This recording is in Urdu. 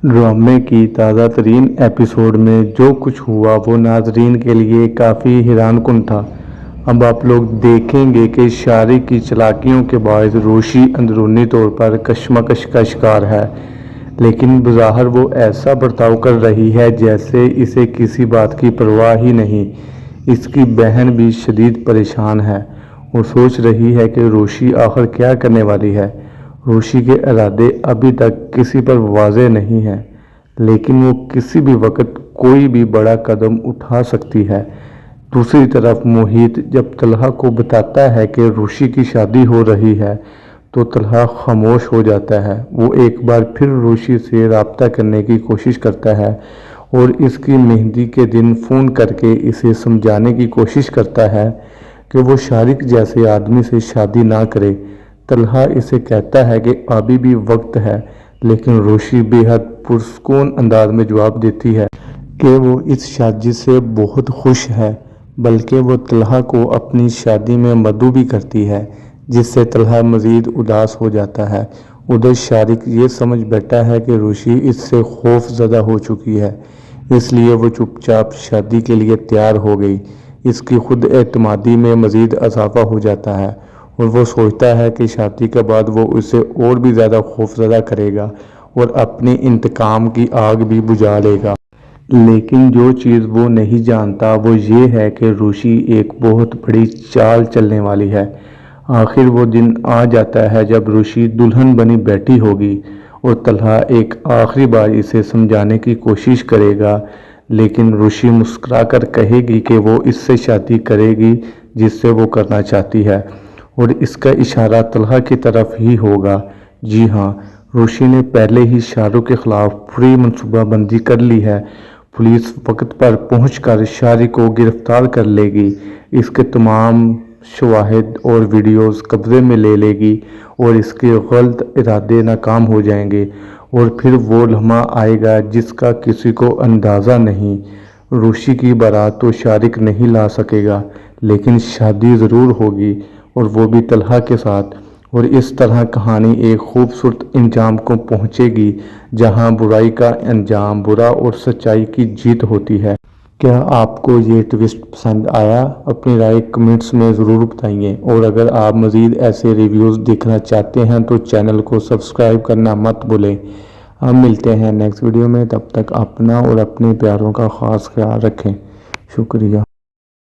ڈرامے کی تازہ ترین ایپیسوڈ میں جو کچھ ہوا وہ ناظرین کے لیے کافی حیران کن تھا۔ اب آپ لوگ دیکھیں گے کہ شارق کی چالاکیوں کے باعث روشی اندرونی طور پر کشمکش کا شکار ہے، لیکن بظاہر وہ ایسا برتاؤ کر رہی ہے جیسے اسے کسی بات کی پرواہ ہی نہیں۔ اس کی بہن بھی شدید پریشان ہے اور سوچ رہی ہے کہ روشی آخر کیا کرنے والی ہے۔ روشی کے ارادے ابھی تک کسی پر واضح نہیں ہیں، لیکن وہ کسی بھی وقت کوئی بھی بڑا قدم اٹھا سکتی ہے۔ دوسری طرف محیط جب طلحہ کو بتاتا ہے کہ روشی کی شادی ہو رہی ہے تو طلحہ خاموش ہو جاتا ہے۔ وہ ایک بار پھر روشی سے رابطہ کرنے کی کوشش کرتا ہے اور اس کی مہندی کے دن فون کر کے اسے سمجھانے کی کوشش کرتا ہے کہ وہ شارق جیسے آدمی سے شادی نہ کرے۔ طلحہ اسے کہتا ہے کہ ابھی بھی وقت ہے، لیکن روشی بے حد پرسکون انداز میں جواب دیتی ہے کہ وہ اس شادی سے بہت خوش ہے، بلکہ وہ طلحہ کو اپنی شادی میں مدعو بھی کرتی ہے، جس سے طلحہ مزید اداس ہو جاتا ہے۔ ادھر شارق یہ سمجھ بیٹھا ہے کہ روشی اس سے خوف زدہ ہو چکی ہے، اس لیے وہ چپ چاپ شادی کے لیے تیار ہو گئی۔ اس کی خود اعتمادی میں مزید اضافہ ہو جاتا ہے اور وہ سوچتا ہے کہ شادی کے بعد وہ اسے اور بھی زیادہ خوفزدہ کرے گا اور اپنی انتقام کی آگ بھی بجھا لے گا۔ لیکن جو چیز وہ نہیں جانتا وہ یہ ہے کہ روشی ایک بہت بڑی چال چلنے والی ہے۔ آخر وہ دن آ جاتا ہے جب روشی دلہن بنی بیٹھی ہوگی اور طلحہ ایک آخری بار اسے سمجھانے کی کوشش کرے گا، لیکن روشی مسکرا کر کہے گی کہ وہ اس سے شادی کرے گی جس سے وہ کرنا چاہتی ہے، اور اس کا اشارہ طلحہ کی طرف ہی ہوگا۔ جی ہاں، روشی نے پہلے ہی شارق کے خلاف پوری منصوبہ بندی کر لی ہے۔ پولیس وقت پر پہنچ کر شارق کو گرفتار کر لے گی، اس کے تمام شواہد اور ویڈیوز قبضے میں لے لے گی اور اس کے غلط ارادے ناکام ہو جائیں گے، اور پھر وہ لمحہ آئے گا جس کا کسی کو اندازہ نہیں۔ روشی کی بارات تو شارق نہیں لا سکے گا، لیکن شادی ضرور ہوگی، اور وہ بھی طلحہ کے ساتھ، اور اس طرح کہانی ایک خوبصورت انجام کو پہنچے گی جہاں برائی کا انجام برا اور سچائی کی جیت ہوتی ہے۔ کیا آپ کو یہ ٹویسٹ پسند آیا؟ اپنی رائے کمنٹس میں ضرور بتائیے، اور اگر آپ مزید ایسے ریویوز دیکھنا چاہتے ہیں تو چینل کو سبسکرائب کرنا مت بھولیں۔ ہم ملتے ہیں نیکسٹ ویڈیو میں، تب تک اپنا اور اپنے پیاروں کا خاص خیال رکھیں۔ شکریہ۔